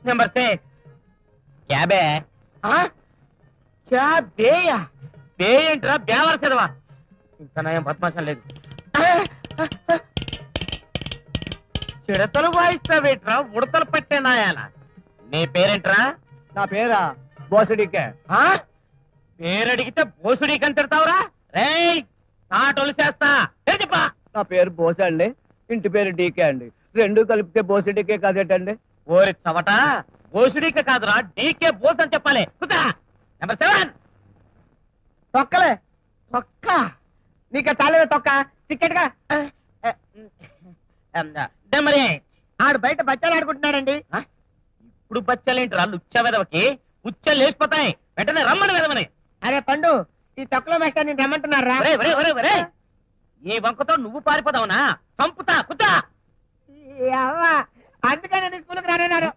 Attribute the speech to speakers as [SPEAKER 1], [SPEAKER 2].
[SPEAKER 1] number 6 క్యాబే బేయా బే ఏంట్రా బేవర్ చదవా ఇంకా నయం బద్మాషం లేదు చిడతలు వాయిస్తావేట్రా ఉడతలు పట్టే నాయాల నీ పేరేంట్రా
[SPEAKER 2] నా పేరా బోసడికే
[SPEAKER 1] పేరడిగితే బోసుడీకని తిడతావురా రేయ్ నాటోలు చేస్తా చెప్పా
[SPEAKER 2] నా పేరు బోస అండి ఇంటి పేరు డీకే అండి రెండు కలిపితే బోసడికే కదేటండి
[SPEAKER 1] ఓరి చవట బోసుడీక కాదురా డీకే బోస్ అని చెప్పాలి కుదా నెంబర్ 7
[SPEAKER 2] తొక్కలే తొక్క నీకు తాలేవే తొక్క టికెట్ గా
[SPEAKER 1] నెంబర్ 8
[SPEAKER 2] ఆడు బయట బచ్చాలు ఆడుకుంటున్నాడండి
[SPEAKER 1] ఇప్పుడు బచ్చలేంటి రాళ్ళు ఉచ్చ వెదవకి ఉచ్చలు లేచిపోతాయి వెంటనే రమ్మని వెదవని
[SPEAKER 2] అరే పండు ఈ తొక్కలో మేస్టర్ నేను రమ్మంటున్నారా
[SPEAKER 1] ఈ వంకతో నువ్వు పారిపోదావునా చంపుతా కుతా
[SPEAKER 2] అందుకని స్కూల్కి రానన్నారు